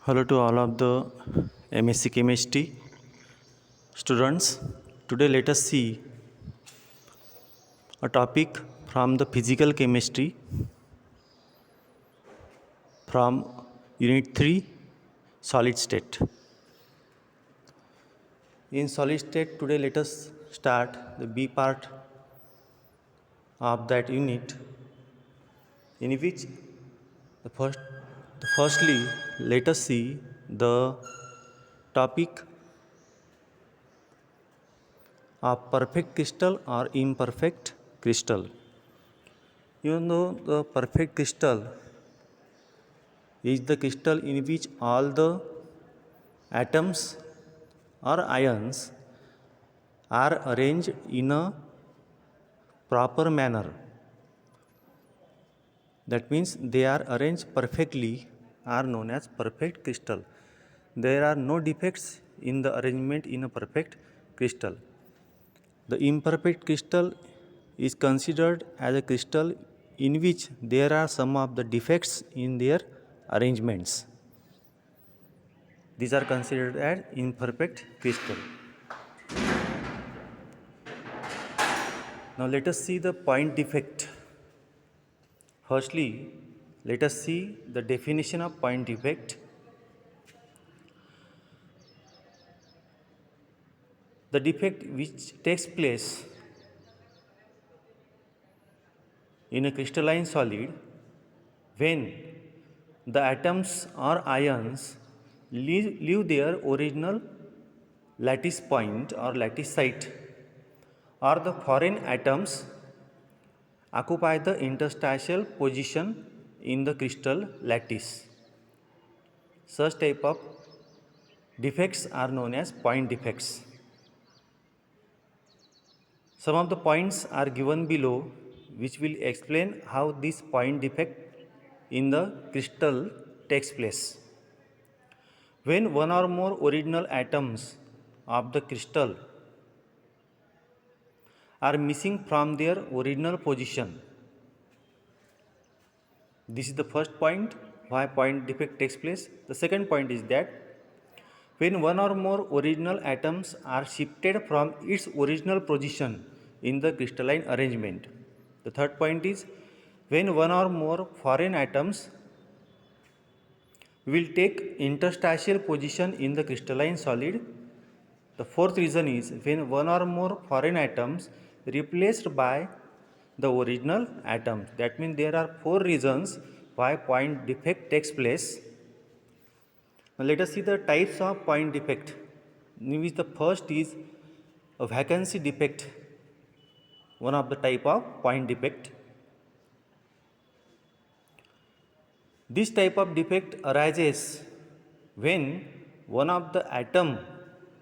Hello to all of the MSc Chemistry students. Today let us see a topic from the physical chemistry from unit 3 solid state. In solid state today let us start the B part of that unit, in which firstly let us see the topic of perfect crystal or imperfect crystal. Even though the perfect crystal is the crystal in which all the atoms or ions are arranged in a proper manner. That means they are arranged perfectly, are known as perfect crystal. There are no defects in the arrangement in a perfect crystal. The imperfect crystal is considered as a crystal in which there are some of the defects in their arrangements. These are considered as imperfect crystal. Now let us see the point defect. Firstly, let us see the definition of point defect. The defect which takes place in a crystalline solid when the atoms or ions leave their original lattice point or lattice site, or the foreign atoms occupy the interstitial position in the crystal lattice. Such type of defects are known as point defects. Some of the points are given below, which will explain how this point defect in the crystal takes place. When one or more original atoms of the crystal are missing from their original position. This is the first point why point defect takes place. The second point is that when one or more original atoms are shifted from its original position in the crystalline arrangement. The third point is when one or more foreign atoms will take interstitial position in the crystalline solid. The fourth reason is when one or more foreign atoms replaced by the original atoms. That means there are four reasons why point defect takes place. Now let us see the types of point defect, in which the first is a vacancy defect, one of the type of point defect. This type of defect arises when one of the atom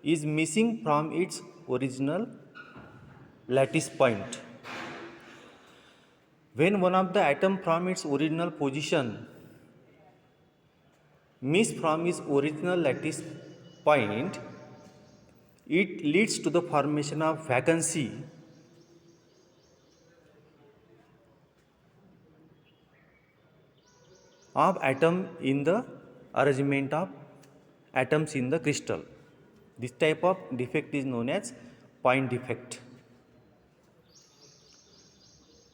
is missing from its original lattice point. When one of the atom from its original position miss from its original lattice point, it leads to the formation of vacancy of atom in the arrangement of atoms in the crystal. This type of defect is known as point defect.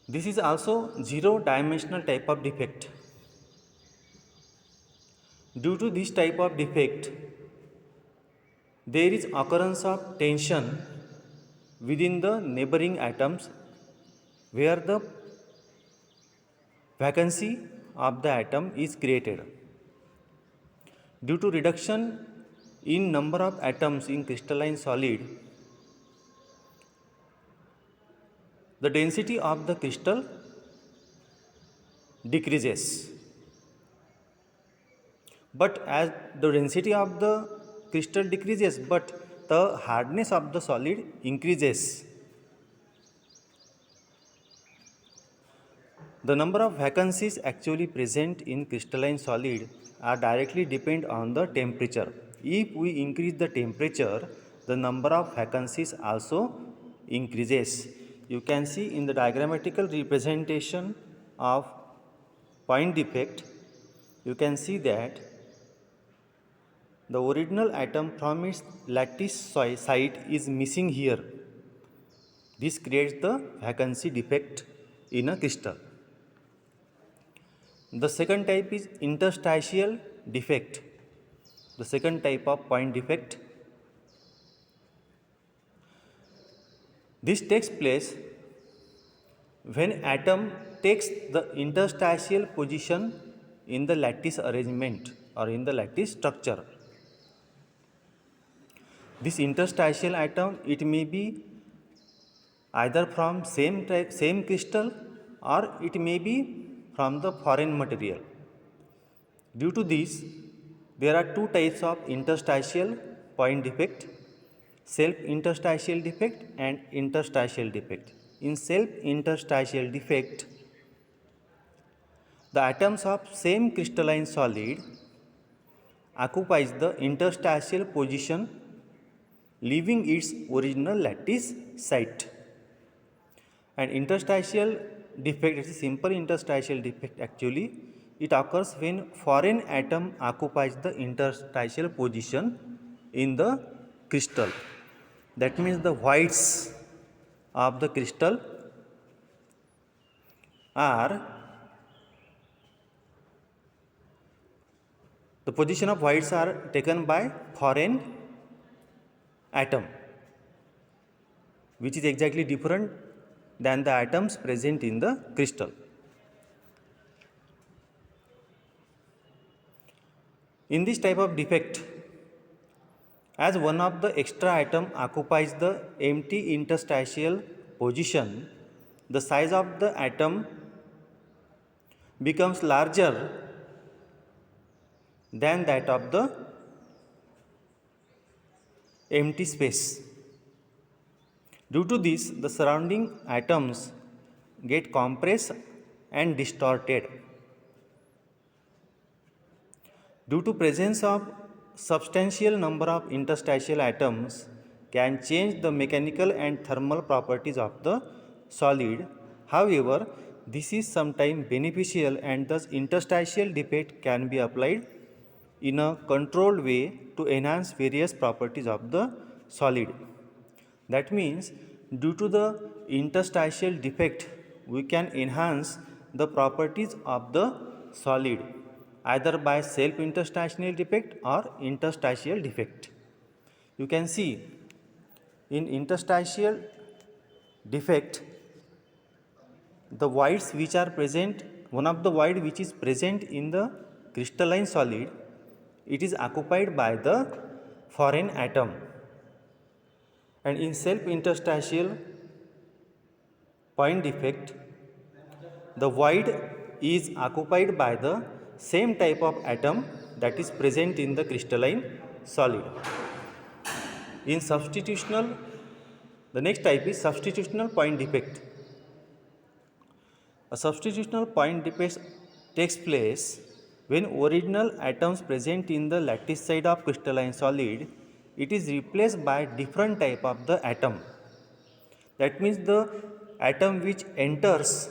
This is also zero-dimensional type of defect. Due to this type of defect, there is occurrence of tension within the neighboring atoms, where the vacancy of the atom is created. Due to reduction in number of atoms in crystalline solid, the density of the crystal decreases. But as the density of the crystal decreases, but the hardness of the solid increases. The number of vacancies actually present in crystalline solid are directly depend on the temperature. If we increase the temperature, the number of vacancies also increases. You can see in the diagrammatical representation of point defect, you can see that the original atom from its lattice site is missing here. This creates the vacancy defect in a crystal. The second type is interstitial defect. The second type of point defect. This takes place when atom takes the interstitial position in the lattice arrangement or in the lattice structure. This interstitial atom, it may be either from same crystal, or it may be from the foreign material. Due to this, there are two types of interstitial point defect: self-interstitial defect and interstitial defect. In self-interstitial defect, the atoms of same crystalline solid occupies the interstitial position, leaving its original lattice site. And interstitial defect is a simple interstitial defect actually. It occurs when foreign atom occupies the interstitial position in the crystal. That means the whites of the crystal are, the position of whites are taken by foreign atom, which is exactly different than the atoms present in the crystal. In this type of defect, as one of the extra atom occupies the empty interstitial position, the size of the atom becomes larger than that of the empty space. Due to this, the surrounding atoms get compressed and distorted. Due to presence of substantial number of interstitial atoms can change the mechanical and thermal properties of the solid. However, this is sometimes beneficial, and thus interstitial defect can be applied in a controlled way to enhance various properties of the solid. That means, due to the interstitial defect, we can enhance the properties of the solid either by self-interstitial defect or interstitial defect. You can see in interstitial defect, the voids which are present, one of the void which is present in the crystalline solid, it is occupied by the foreign atom. And in self-interstitial point defect, the void is occupied by the same type of atom that is present in the crystalline solid. In substitutional, the next type is substitutional point defect. A substitutional point defect takes place when original atoms present in the lattice side of crystalline solid, it is replaced by different type of the atom. That means the atom which enters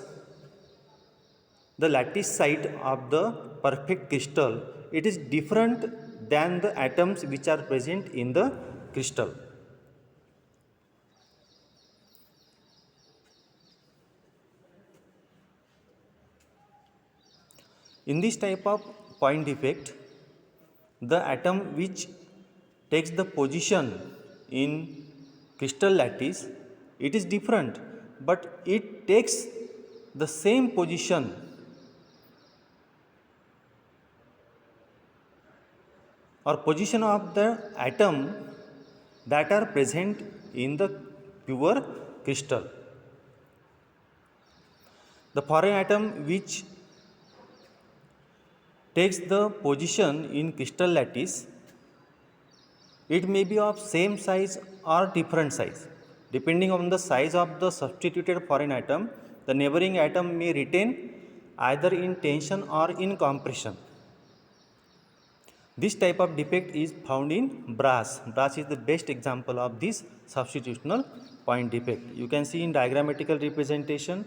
the lattice side of the perfect crystal, it is different than the atoms which are present in the crystal. In this type of point defect, the atom which takes the position in crystal lattice, it is different, but it takes the same position or position of the atom that are present in the pure crystal. The foreign atom which takes the position in crystal lattice, it may be of same size or different size. Depending on the size of the substituted foreign atom, the neighboring atom may retain either in tension or in compression. This type of defect is found in brass. Brass is the best example of this substitutional point defect. You can see in diagrammatical representation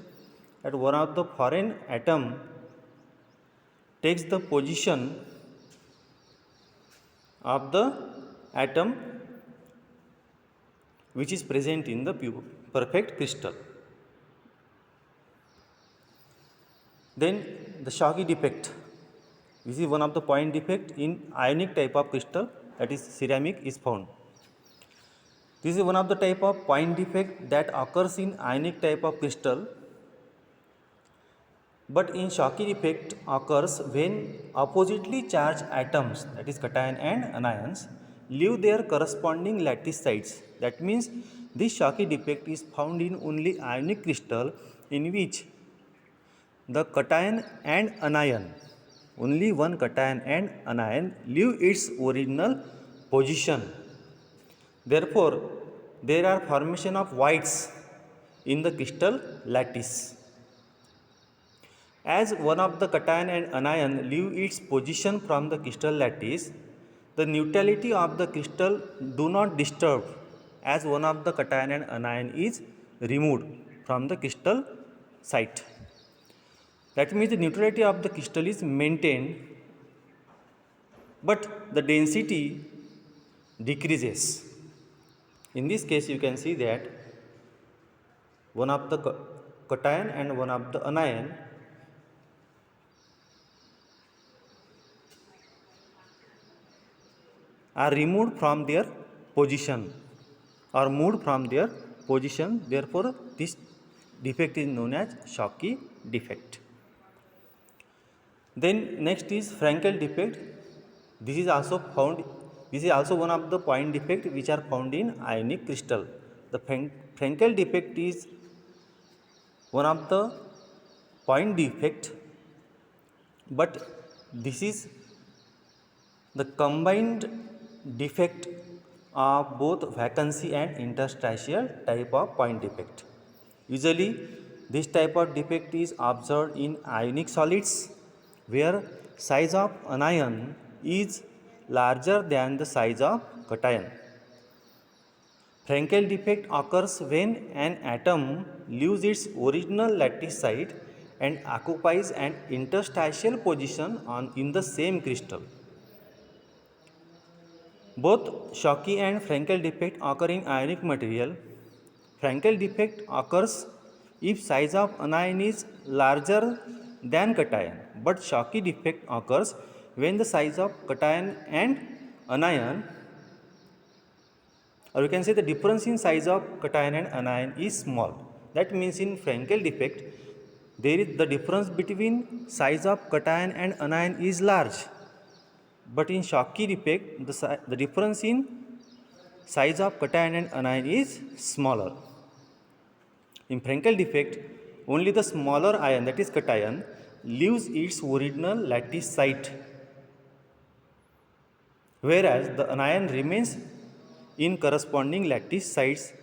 that one of the foreign atom takes the position of the atom which is present in the perfect crystal. Then the Shocky defect. This is one of the point defect in ionic type of crystal, that is ceramic, is found. This is one of the type of point defect that occurs in ionic type of crystal, but in Shocky defect occurs when oppositely charged atoms, that is cation and anions, leave their corresponding lattice sites. That means this Shocky defect is found in only ionic crystal in which the cation and anion, only one cation and anion, leave its original position. Therefore, there are formation of voids in the crystal lattice. As one of the cation and anion leave its position from the crystal lattice, the neutrality of the crystal do not disturb, as one of the cation and anion is removed from the crystal site. That means the neutrality of the crystal is maintained, but the density decreases. In this case, you can see that one of the cation and one of the anion are removed from their position or moved from their position. Therefore, this defect is known as Shocky defect. Then next is Frankel defect. This is also one of the point defect which are found in ionic crystal. The Frankel defect is one of the point defect, but this is the combined defect of both vacancy and interstitial type of point defect. Usually this type of defect is observed in ionic solids, where size of anion is larger than the size of cation. Frankel defect occurs when an atom leaves its original lattice site and occupies an interstitial position in the same crystal. Both Shocky and Frankel defect occur in ionic material. Frankel defect occurs if size of anion is larger than cation, but Shocky defect occurs when the size of cation and anion, or we can say the difference in size of cation and anion is small. That means in Frankel defect, there is the difference between size of cation and anion is large, but in Shocky defect, the difference in size of cation and anion is smaller. In Frankel defect, only the smaller ion, that is cation, leaves its original lattice site, whereas the anion remains in corresponding lattice sites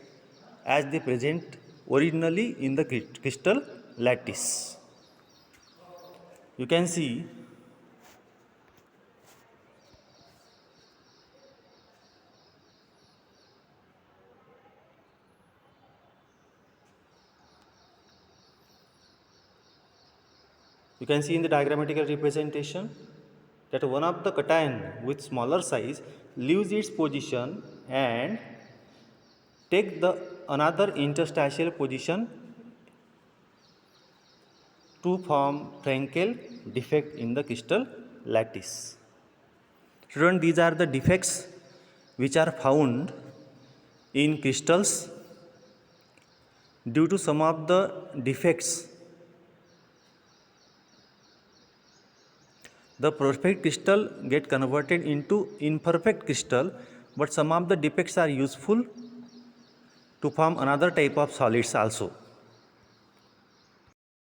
as they present originally in the crystal lattice. You can see in the diagrammatical representation that one of the cation with smaller size leaves its position and take the another interstitial position to form Frankel defect in the crystal lattice. Students, these are the defects which are found in crystals. Due to some of the defects, the perfect crystal get converted into imperfect crystal, but some of the defects are useful to form another type of solids also.